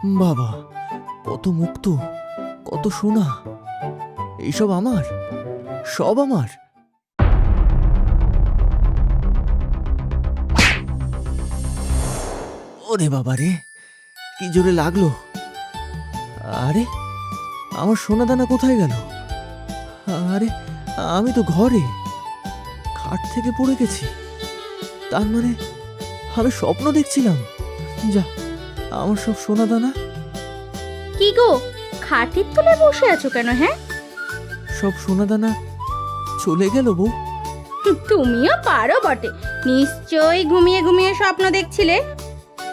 বাবা, কত মুক্ত, কত সোনা! এইসব আমার, সব আমার। ওরে বাবা রে, কি জোরে লাগলো! আরে, আমার সোনা দানা কোথায় গেল? আরে, আমি তো ঘরে, খাট থেকে পড়ে গেছি। তার মানে আমি স্বপ্ন দেখছিলাম। যা, আমার সব সোনা দানা। কি গো, খাটের তলায় বসে আছো কেন? হ্যাঁ, সব সোনা দানা চলে গেল বউ। তুমিও পারো বটে। নিশ্চয়ই ঘুমিয়ে ঘুমিয়ে স্বপ্ন দেখছিলে।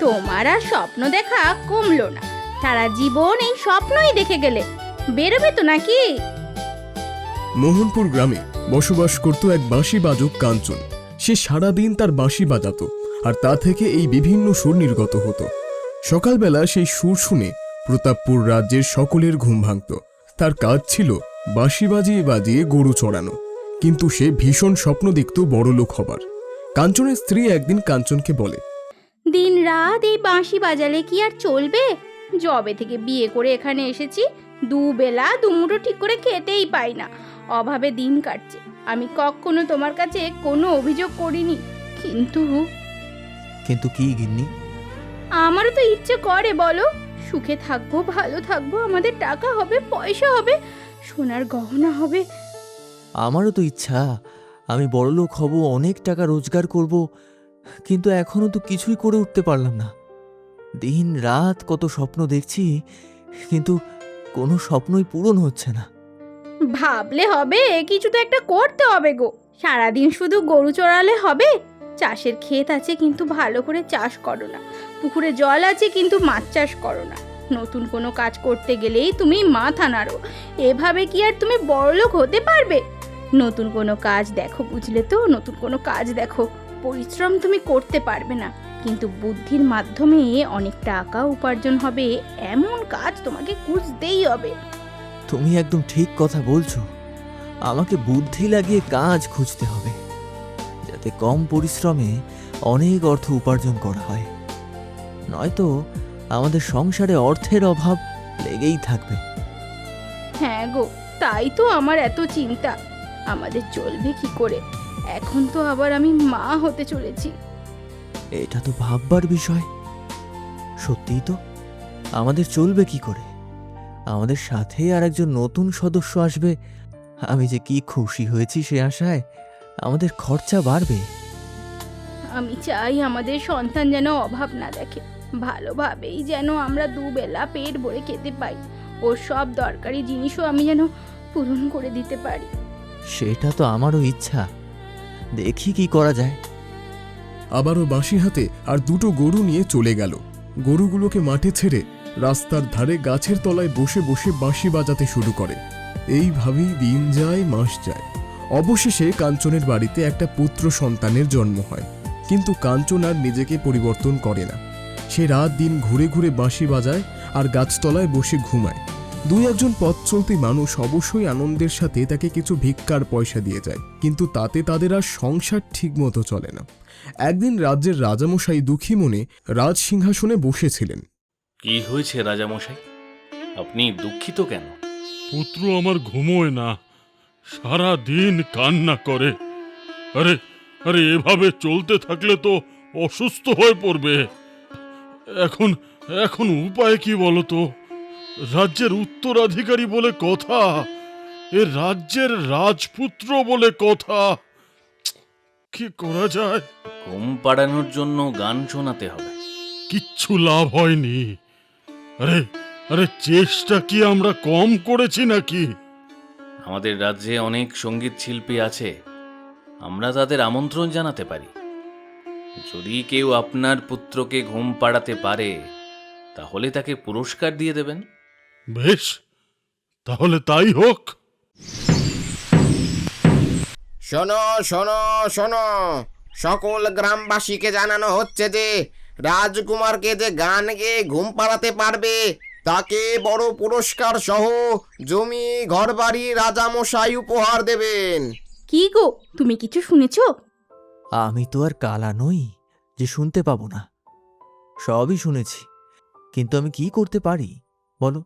তোমার আর স্বপ্ন দেখা কমলো না, সারা জীবন এই স্বপ্নই দেখে গেলে। বেরোবে তো নাকি? মোহনপুর গ্রামে বসবাস করত এক বাঁশি বাজক কাঞ্চন। সে সারাদিন তার বাঁশি বাজাতো, আর তা থেকে এই বিভিন্ন সুর নির্গত হতো। সকালবেলা সেই সুর শুনে প্রতাপপুর রাজ্যের সকলের ঘুম ভাঙত। তার কাজ ছিল বাঁশি বাজিয়ে বাজিয়ে গরু চড়ানো, কিন্তু সে ভীষণ স্বপ্ন দেখত বড়লোক হবার। কাঞ্চনের স্ত্রী একদিন কাঞ্চনকে বলে, দিন রাত এই বাঁশি বাজালে কি আর চলবে? যবে থেকে বিয়ে করে এখানে এসেছি, দুবেলা দুমুঠো ঠিক করে খেতেই পাই না, অভাবে দিন কাটছে। আমি কখনো তোমার কাছে কোনো অভিযোগ করিনি, কিন্তু কিন্তু কি গিন্নি? আমারও তো ইচ্ছে করে, বলো, সুখে থাকবো, ভালো থাকবো, আমাদের টাকা হবে, পয়সা হবে, সোনার গহনা হবে। আমারও তো ইচ্ছা, আমি বড়লোক হব, অনেক টাকা রোজগার করব, কিন্তু এখনো তো কিছুই করে উঠতে পারলাম না। দিন রাত কত স্বপ্ন দেখছি, কিন্তু কোনো স্বপ্নই পূরণ হচ্ছে না। ভাবলে হবে, কিছু তো একটা করতে হবে গো। সারাদিন শুধু গরু চড়ালে হবে? চাষের ক্ষেত আছে কিন্তু ভালো করে চাষ করো না, পুকুরে জল আছে কিন্তু মাছ চাষ করো না। নতুন কোনো কাজ করতে গেলেই তুমি মাথা নাড়ো। এভাবে কি আর তুমি বড়লোক হতে পারবে? নতুন কোনো কাজ দেখো, বুঝলে তো? নতুন কোনো কাজ দেখো। পরিশ্রম তুমি করতে পারবে না, কিন্তু বুদ্ধির মাধ্যমে অনেক টাকা উপার্জন হবে, এমন কাজ তোমাকে খুঁজতেই হবে। তুমি একদম ঠিক কথা বলছো। আমাকে বুদ্ধি লাগিয়ে কাজ খুঁজতে হবে, যাতে কম পরিশ্রমে অনেক অর্থ উপার্জন করা হয়। নয়তো আমাদের সংসারে অর্থের অভাব লেগেই থাকবে। হ্যাঁ গো, তাই তো আমার এত চিন্তা। আমাদের চলবে কি করে? এখন তো আবার আমি মা হতে চলেছি। এটা তো ভাববার বিষয়। সত্যিই তো, আমাদের চলবে কি করে? আমাদের সাথে আর একজন নতুন সদস্য আসবে। আমি যে কি খুশি হয়েছি সে আশায়। আমাদের খরচা বাড়বে। আমি চাই আমাদের সন্তান যেন অভাব না দেখে, ভালোভাবেই যেন আমরা দুবেলা পেট ভরে খেতে পাই। ওর সব দরকারি জিনিসও আমি যেন পূরণ করে দিতে পারি। সেটা তো আমারও ইচ্ছা, দেখি কি করা যায়। আবারও বাঁশি হাতে আর দুটো গরু নিয়ে চলে গেল। গরুগুলোকে মাঠে ছেড়ে রাস্তার ধারে গাছের তলায় বসে বসে বাঁশি বাজাতে শুরু করে। এইভাবেই দিন যায়, মাস যায়। অবশেষে কাঞ্চনের বাড়িতে একটা পুত্র সন্তানের জন্ম হয়। কিন্তু কাঞ্চন আর নিজেকে পরিবর্তন করে না। সে রাত দিন ঘুরে ঘুরে বাঁশি বাজায় আর গাছতলায় বসে ঘুমায়। দুই একজন পথ চলতি মানুষ অবশ্যই আনন্দের সাথে তাকে কিছু ভিক্ষার পয়সা দিয়ে যায়, কিন্তু তাতে তাদের আর সংসার ঠিক মতো চলে না। একদিন রাজ্যের রাজামশাই দুঃখী মনে রাজ সিংহাসনে বসেছিলেন। কি হয়েছে রাজামশাই, আপনি দুঃখিত কেন? পুত্র আমার ঘুমোয় না, সারা দিন কান্না করে। আরে আরে এভাবে চলতে থাকলে তো অসুস্থ হয়ে পড়বে। এখন এখন উপায় কি বলো তো? রাজ্যের উত্তরাধিকারী বলে কথা, এ রাজ্যের রাজপুত্র বলে কথা। কি করা যায়? ঘুম পাড়ানোর জন্য গান শোনাতে হবে। কিচ্ছু লাভ হয়নি। আরে আরে চেষ্টা কি আমরা কম করেছি নাকি? আমাদের রাজ্যে অনেক সঙ্গীত শিল্পী আছে, আমরা তাদের আমন্ত্রণ জানাতে পারি। যদি কেউ আপনার পুত্রকে ঘুম পাড়াতে পারে, তাহলে তাকে পুরস্কার দিয়ে দেবেন। বেশ, তাহলে তাই হোক। শোনো শোনো শোনো, সকল গ্রামবাসীকে জানানো হচ্ছে যে রাজকুমারকে যে গান গেয়ে ঘুম পাড়াতে পারবে তাকে বড় পুরস্কার সহ জমি, ঘরবাড়ি রাজামশাই উপহার দেবেন। কি গো, তুমি কিছু শুনেছো? আমি তো আর কালা নই যে শুনতে পাবো না। সবই শুনেছি। কিন্তু আমি কি করতে পারি বলো?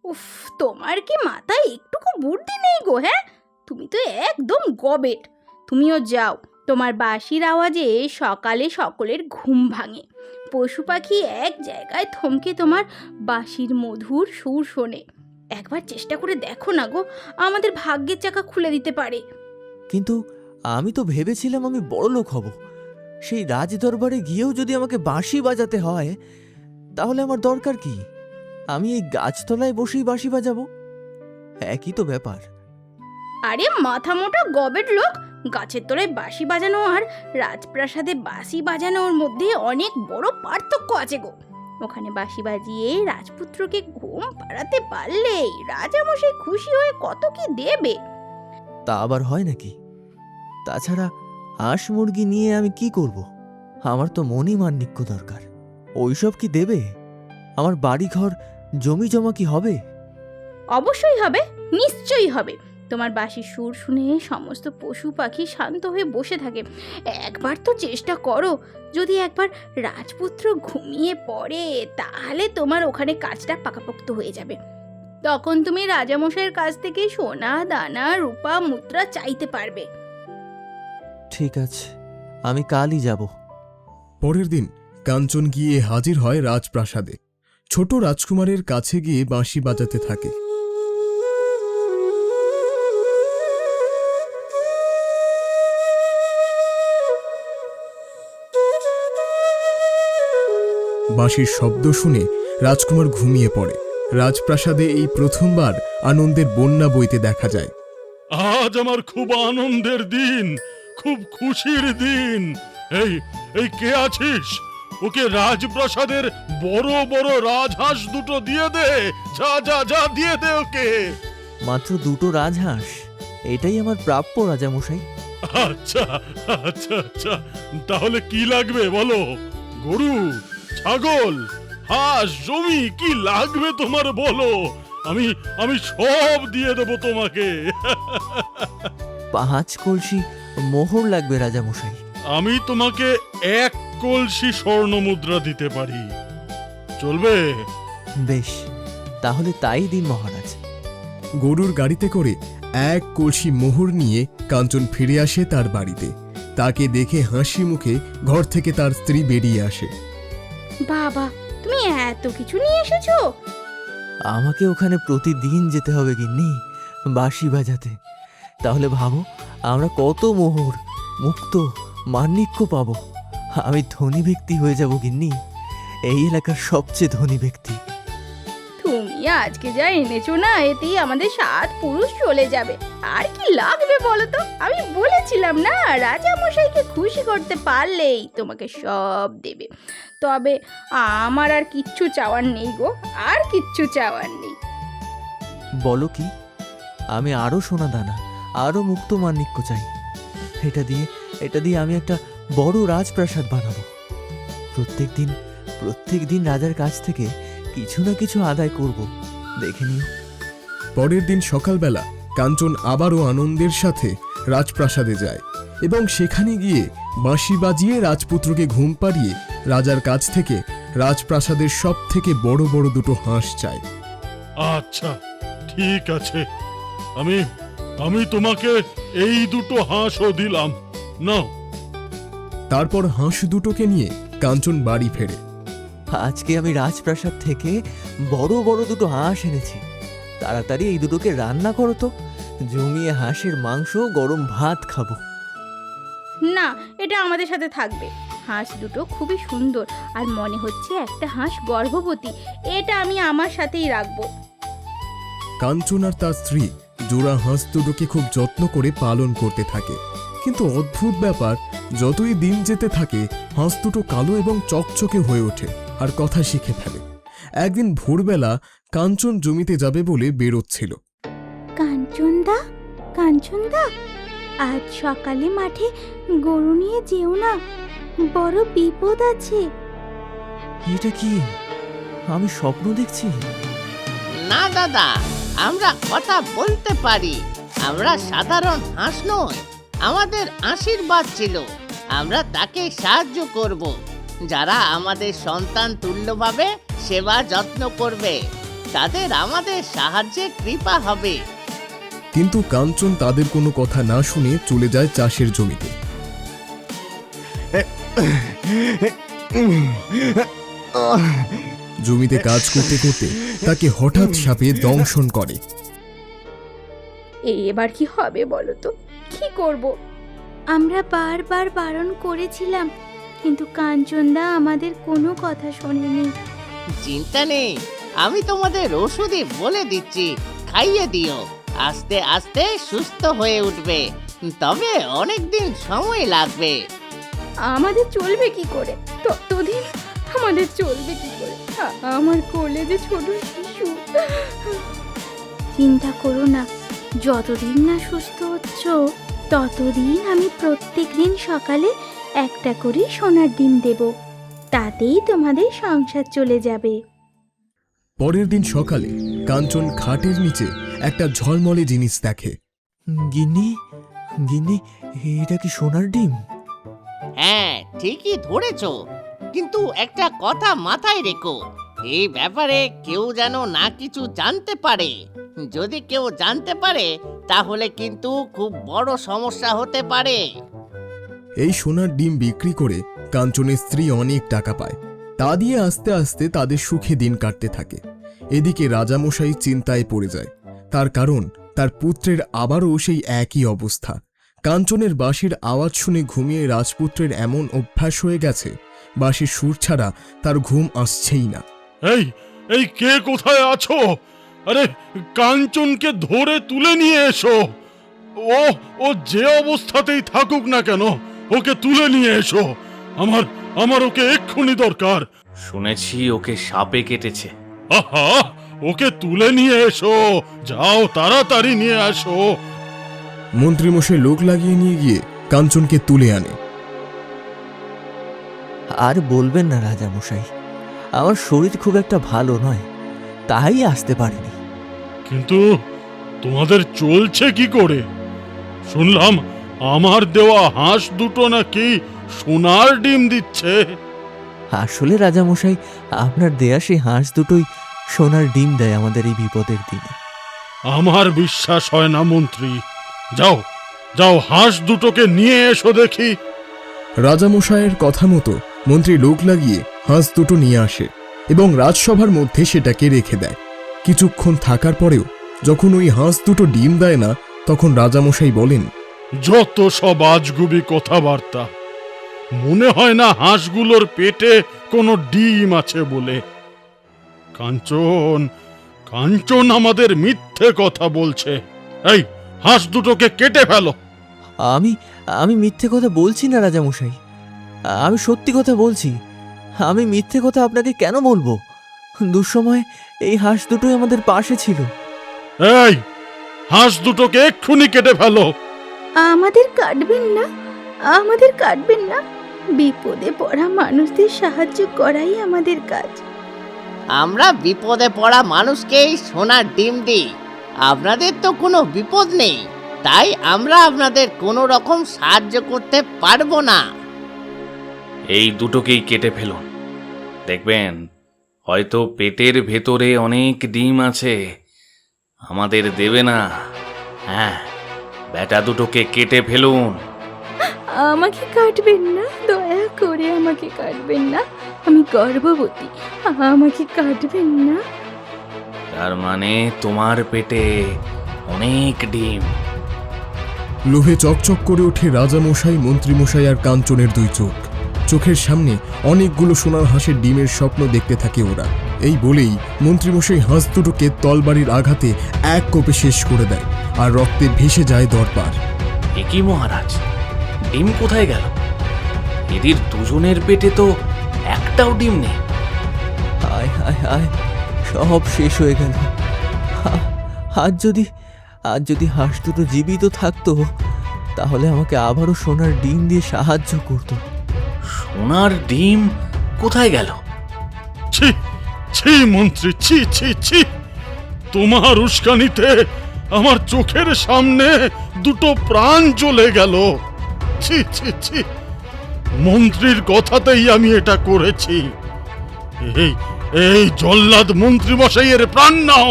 উফ, তোমার কি মাথায় একটুকু বুদ্ধি নেই গো? হ্যাঁ, তুমি তো একদম গবেট। তুমিও যাও, তোমার বাঁশির আওয়াজে সকালে সকলের ঘুম ভাঙে। পশু পাখি এক জায়গায় থমকে তোমার বাঁশির মধুর সুর শোনে। একবার চেষ্টা করে দেখো না গো, আমাদের ভাগ্যের চাকা খুলে দিতে পারে। কিন্তু আমি তো ভেবেছিলাম আমি বড় লোক হব। সেই রাজদরবারে গিয়েও যদি আমাকে বাঁশি বাজাতে হয়, তাহলে আমার দরকার কি? আমি এই গাছতলায় বসেই বাঁশি বাজাবো, একই তো ব্যাপার। আরে মাথা মোটা গবেট লোক, গাছের তলায় বাঁশি বাজানো আর রাজপ্রাসাদে বাঁশি বাজানোর মধ্যে অনেক বড় পার্থক্য আছে গো। ওখানে বাঁশি বাজিয়ে রাজপুত্রকে ঘুম পাড়াতে পারলেই রাজামশাই খুশি হয়ে কত কি দেবে। তা আবার হয় নাকি? তাছাড়া হাঁস মুরগি নিয়ে আমি কি করব? আমার তো মণিমাণিক্য দরকার। ওইসব কি দেবে? আমার বাড়িঘর জমি জমা কি হবে? অবশ্যই হবে, নিশ্চয়ই হবে। তোমার বাঁশির সুর শুনে সমস্ত পশু পাখি শান্ত হয়ে বসে থাকে। একবার তো চেষ্টা করো, যদি একবার রাজপুত্র ঘুমিয়ে পড়ে তাহলে তোমার ওখানে কাজটা পাকাপোক্ত হয়ে যাবে। তখন তুমি রাজামশাইয়ের কাছ থেকে সোনা দানা রূপা মুদ্রা চাইতে পারবে। ঠিক আছে, আমি কালই যাব। পরের দিন কাঞ্চন গিয়ে হাজির হয় রাজপ্রাসাদে। ছোট রাজকুমারের কাছে গিয়ে বাঁশি বাজাতে থাকে। বাঁশির শব্দ শুনে রাজকুমার ঘুমিয়ে পড়ে। রাজপ্রাসাদে এই প্রথমবার আনন্দের বন্যা বইতে দেখা যায়। আজ আমার খুব আনন্দের দিন, খুব খুশির দিন। এই এই কে আছিস? ওকে রাজপ্রাসাদের বড় বড় রাজহাঁস দুটো দিয়ে দে। যা যা যা, দিয়ে দে ওকে। মাত্র দুটো রাজহাঁস, এটাই আমার প্রাপ্য রাজামশাই। আচ্ছা আচ্ছা আচ্ছা, তাহলে কি লাগবে বলো? গরু, ছাগল, হাঁস, জমি কি লাগবে তোমার বলো? আমি আমি সব দিয়ে দেবো তোমাকে। 5 কলসি মোহর লাগবে রাজামশাই। আমি তোমাকে 1 কলসি স্বর্ণ মুদ্রা দিতে পারি, চলবে? বেশ, তাহলে তাই দিন মহারাজ। গরুর গাড়িতে করে 1 কলসি মোহর নিয়ে কাঞ্চন ফিরে আসে তার বাড়িতে। তাকে দেখে হাসি মুখে ঘর থেকে তার স্ত্রী বেরিয়ে আসে। বাবা, তুমি এত কিছু নিয়ে এসেছো? আমাকে ওখানে প্রতিদিন যেতে হবে গিন্নি, বাঁশি বাজাতে। তাহলে ভাবো আমরা কত মোহর, মুক্ত, মাণিক্য পাবো। আমি ধনী ব্যক্তি হয়ে যাব গিন্নি, এই এলাকার সবচেয়ে ধনী ব্যক্তি। তুমি আজকে যা এনেছো না, এতেই আমাদের 7 পুরুষ চলে যাবে। আর কি লাগবে বলো তো? আমি বলেছিলাম না, রাজা মশাইকে খুশি করতে পারলেই তোমাকে সব দেবে। তবে আমার আর কিচ্ছু চাওয়ার নেই গো, আর কিচ্ছু চাওয়ার নেই। বলো কি? আমি আরো সোনা দানা, আরো মুক্ত মাণিক্য চাই। এটা দিয়ে আমি একটা বড় রাজপ্রাসাদ বানাবো। প্রত্যেক দিন রাজার কাছ থেকে কিছু না কিছু আদায় করব, দেখে নিও। পরের দিন সকালবেলা কাঞ্চন আবারও আনন্দের সাথে রাজপ্রাসাদে যায় এবং সেখানে গিয়ে বাঁশি বাজিয়ে রাজপুত্রকে ঘুম পাড়িয়ে রাজার কাছ থেকে রাজপ্রাসাদের সব থেকে বড় বড় দুটো হাঁস চায়। আচ্ছা ঠিক আছে, আমি তোমাকে এই দুটো হাঁসও দিলাম, নাও। তারপর হাঁস দুটোকে নিয়ে কাঞ্চন বাড়ি ফেরে। আজকে আমি রাজপ্রাসাদ থেকে বড় বড় দুটো হাঁস এনেছি। তাড়াতাড়ি এই দুটোকে রান্না করো তো, জমিয়ে হাঁসের মাংস, গরম ভাত খাবো। না, এটা আমাদের সাথে থাকবে। হাঁস দুটো খুবই সুন্দর, আর মনে হচ্ছে একটা হাঁস গর্ভবতী। এটা আমি আমার সাথেই রাখবো। কাঞ্চন আর তার স্ত্রী জোড়া হাঁস দুটোকে খুব যত্ন করে পালন করতে থাকে। কিন্তু অদ্ভুত ব্যাপার, যতই দিন যেতে থাকে হাঁস দুটো কালো এবং চকচকে হয়ে ওঠে আর কথা শিখে ফেলে। একদিন ভোরবেলা কাঞ্চন জমিতে যাবে বলে বেরোচ্ছিল। কাঞ্চনদা, আজ সকালে মাঠে গরু নিয়ে যেও না, বড় বিপদ আছে। এটা কি? আমি স্বপ্ন দেখছি? না দাদা, আমরা কথা বলতে পারি। আমরা সাধারণ হাঁস নই, আমাদের আশীর্বাদ ছিল। আমরা তাকে সাহায্য করব। যারা আমাদের সন্তান তুল্যভাবে সেবা যত্ন করবে, তাদের আমাদের সাহায্যে কৃপা হবে। কিন্তু কাঞ্চন তাদের কোনো কথা না শুনে চলে যায় চাষের জমিতে। জমিতে কাজ করতে করতে তাকে হঠাৎ সাপে দংশন করে। এবার কি হবে বলো তো, কি করব? আমরা বারবার বারণ করেছিলাম, কিন্তু কাঞ্চনদা আমাদের কোনো কথা শোনেনি। চিন্তা নেই, আমি তোমাদের ওষুধই বলে দিচ্ছি, খাইয়ে দিও। আস্তে আস্তে সুস্থ হয়ে উঠবে, তবে অনেক দিন সময় লাগবে। আমাদের চলবে কি করে? ততদিন আমাদের চলবে কি করে? আমার কোলে যে ছোট শিশু। চিন্তা করো না, যতদিন না সুস্থ হচ্ছ ততদিন আমি প্রত্যেক দিন সকালে একটা করে সোনার ডিম দেব, তাতেই তোমাদের সংসার চলে যাবে। পরের দিন সকালে কাঞ্চন খাটের নিচে একটা ঝলমলে জিনিস দেখে। গিন্নি, গিন্নি, এটা কি সোনার ডিম? হ্যাঁ, ঠিকই ধরেছ, কিন্তু একটা কথা মাথায় রেখো, এই ব্যাপারে কেউ যেন না কিছু জানতে পারে। যদি কেউ জানতে পারে তাহলে কিন্তু খুব বড় সমস্যা হতে পারে। এই সোনার ডিম বিক্রি করে কাঞ্চনের স্ত্রী অনেক টাকা পায়। তা দিয়ে আস্তে আস্তে তাদের সুখে দিন কাটতে থাকে। এদিকে রাজামশাই চিন্তায় পড়ে যায়, তার কারণ তার পুত্রের আবারও সেই একই অবস্থা। কাঞ্চনের বাঁশির আওয়াজ শুনে ঘুমিয়ে রাজপুত্রের এমন অভ্যাস হয়ে গেছে, বাঁশির সুর ছাড়া তার ঘুম আসছেই না। এই এই কে কোথায় আছো? আরে কাঞ্চনকে ধরে তুলে নিয়ে এসো। ও ও যে অবস্থাতেই থাকুক না কেন, ওকে তুলে নিয়ে এসো। আমার ওকে এক্ষুনি দরকার। শুনেছি ওকে সাপে কেটেছে। আহা, ওকে তুলে নিয়ে এসো, যাও তাড়াতাড়ি নিয়ে আসো। মন্ত্রীমশাই লোক লাগিয়ে নিয়ে গিয়ে কাঞ্চনকে তুলে আনে। আর বলবেন না রাজামশাই, আমার শরীর খুব একটা ভালো নয়, তাই আসতে পারিনি। কিন্তু তোমাদের চলছে কি করে? শুনলাম আমার দেওয়া হাঁস দুটো নাকি সোনার ডিম দিচ্ছে। আসলে রাজামশাই, আপনার দেয়া সেই হাঁস দুটোই সোনার ডিম দেয় আমাদের এই বিপদের দিনে। আমার বিশ্বাস হয় না মন্ত্রী। যাও যাও, হাঁস দুটোকে নিয়ে এসো দেখি। রাজামশাইয়ের কথা মতো মন্ত্রী লোক লাগিয়ে হাঁস দুটো নিয়ে আসে এবং রাজসভার মধ্যে সেটাকে রেখে দেয়। কিছুক্ষণ থাকার পরেও যখন ওই হাঁস দুটো ডিম দেয় না, তখন রাজামশাই বলেন, যত সব আজগুবি কথাবার্তা। মনে হয় না হাঁসগুলোর পেটে কোনো ডিম আছে বলে। কাঞ্চন কাঞ্চন আমাদের মিথ্যে কথা বলছে। এই হাঁস দুটোকে কেটে ফেলো। আমি মিথ্যে কথা বলছি না রাজামশাই, আমি সত্যি কথা বলছি। আমি মিথ্যে কথা আপনাকে কেন বলবো? দুঃসময়ে এই হাঁস দুটোই আমাদের পাশে ছিল। এই হাঁস দুটোকে এক্ষুনি কেটে ফেলো। আমাদের কাটবেন না, আমাদের কাটবেন না। বিপদে পড়া মানুষদের সাহায্য করাই আমাদের কাজ। আমরা বিপদে পড়া মানুষকেই সোনার ডিম দিই। আপনাদের তো কোনো বিপদ নেই, তাই আমরা আপনাদের কোনো রকম সাহায্য করতে পারবো না। এই দুটোকেই কেটে ফেলুন, দেখবেন হয়তো পেটের ভেতরে অনেক ডিম আছে, আমাদের দেবে না। হ্যাঁ, বেটা দুটোকে কেটে ফেলুন। আমাকে কাটবেন না, দয়া করে আমাকে কাটবেন না। আমি গর্ভবতী, আমাকে কাটবেন না। তার মানে তোমার পেটে অনেক ডিম। লোভে চকচক করে ওঠে রাজামশাই, মন্ত্রীমশাই আর কাঞ্চনের দুই চোখ। চোখের সামনে অনেকগুলো সোনার হাঁসের ডিমের স্বপ্ন দেখতে থাকে ওরা। এই বলেই মন্ত্রীমশাই হাঁস দুটোকে তলবাড়ির আঘাতে এক কোপে শেষ করে দেয়, আর রক্তে ভেসে যায় দরবার। একই মহারাজ, ডিম কোথায় গেল? এদের দুজনের পেটে তো একটাও ডিম নেই। হায় হায় হায়, সব শেষ হয়ে গেল। আজ যদি হাঁস দুটো জীবিত থাকতো, তাহলে আমাকে আবারও সোনার ডিম দিয়ে সাহায্য করতো। সোনার ডিম কোথায় গেল? ছি ছি মন্ত্রী, ছি ছি ছি, তোমার উস্কানিতে আমার চোখের সামনে দুটো প্রাণ চলে গেল। ছি ছি ছি, মন্ত্রীর কথাতেই আমি এটা করেছি। এই এই জল্লাদ মন্ত্রী মশাইয়ের প্রাণ নাও।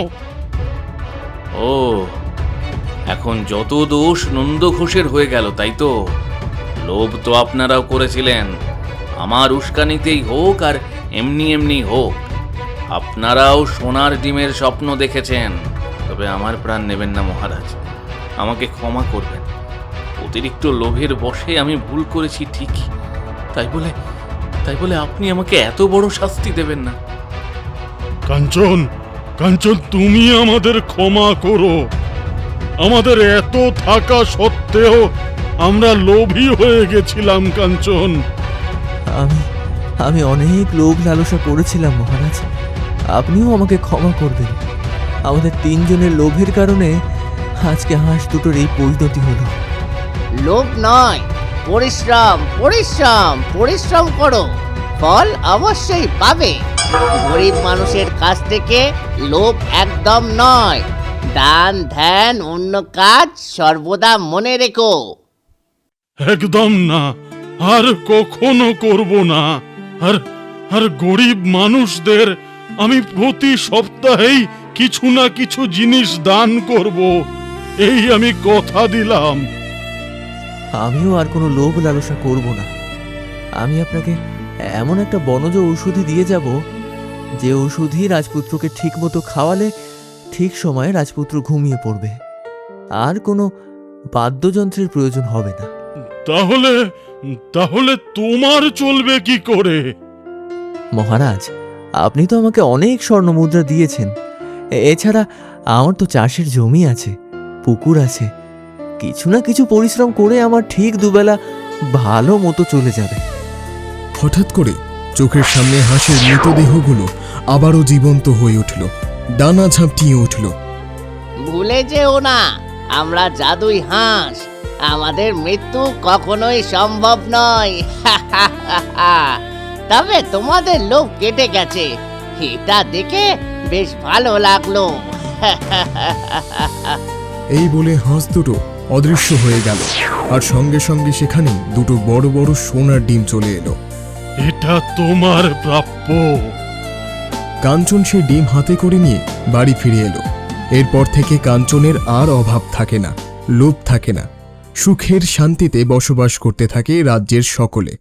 ও, এখন যত দোষ নন্দ ঘোষের হয়ে গেল, তাই তো? লোভ তো আপনারাও করেছিলেন, আমার উস্কানিতেই হোক আর এমনি এমনি হোক। আপনারাও সোনার ডিমের স্বপ্ন দেখেছেন, তবে আমার প্রাণ নেবেন না মহারাজ। আমাকে ক্ষমা করবেন। অতিরিক্ত লোভের বশে আমি ভুল করেছি ঠিকই, তাই বলে আপনি আমাকে এত বড় শাস্তি দেবেন না। কাঞ্চন, কাঞ্চন, তুমি আমাদের ক্ষমা করো। আমাদের এত থাকা সত্ত্বেও আমরা লোভী হয়ে গেছিলাম কাঞ্চন। আমি অনেক লোভ লালসা করেছিলাম মহারাজ, আপনিও আমাকে ক্ষমা করবেন। আমাদের তিনজনের লোভের কারণে আজকে হাঁস দুটোর এই পরিণতি হলো। লোভ নয়, পরিশ্রম, পরিশ্রম, পরিশ্রম করো, ফল অবশ্যই পাবে। গরিব মানুষের কাছ থেকে লোভ একদম নয়। দান, ধ্যান, অন্য কাজ সর্বদা মনে রেখো। একদম না, আর কখনো করব না। আর গরিব মানুষদের আমি প্রতি সপ্তাহেই কিছু না কিছু জিনিস দান করব, এই আমি কথা দিলাম। আমিও আর কোনো লোভ লালসা করব না। আমি আপনাকে এমন একটা বনজ ঔষধি দিয়ে যাব, যে ঔষধি রাজপুত্রকে ঠিক মতো খাওয়ালে ঠিক সময়ে রাজপুত্র ঘুমিয়ে পড়বে, আর কোনো বাদ্যযন্ত্রের প্রয়োজন হবে না। তাহলে তোমার চলবে কি করে? মহারাজ, আপনি তো আমাকে অনেক স্বর্ণমুদ্রা দিয়েছেন। এছাড়া আমার তো চাষের জমি আছে, পুকুর আছে। কিছু না কিছু পরিশ্রম করে আমার ঠিক দুবেলা ভালো মতো চলে যাবে। হঠাৎ করে চোখের সামনে হাঁসের মৃতদেহগুলো আবারও জীবন্ত হয়ে উঠল, ডানা ঝাপটিয়ে উঠল। ভুলে যেও না, আমরা জাদুই হাঁস, আমাদের মৃত্যু কখনোই সম্ভব নয়। তবে তোমাদের লোভ কেটে গেছে, এটা দেখে বেশ ভালো লাগলো। এই বলে হাঁস দুটো অদৃশ্য হয়ে গেল, আর সঙ্গে সঙ্গে সেখানে দুটো বড় বড় সোনার ডিম চলে এলো। এটা তোমার প্রাপ্য। কাঞ্চন সে ডিম হাতে করে নিয়ে বাড়ি ফিরে এলো। এরপর থেকে কাঞ্চনের আর অভাব থাকে না, লোভ থাকে না। সুখের শান্তিতে বসবাস করতে থাকে রাজ্যের সকলে।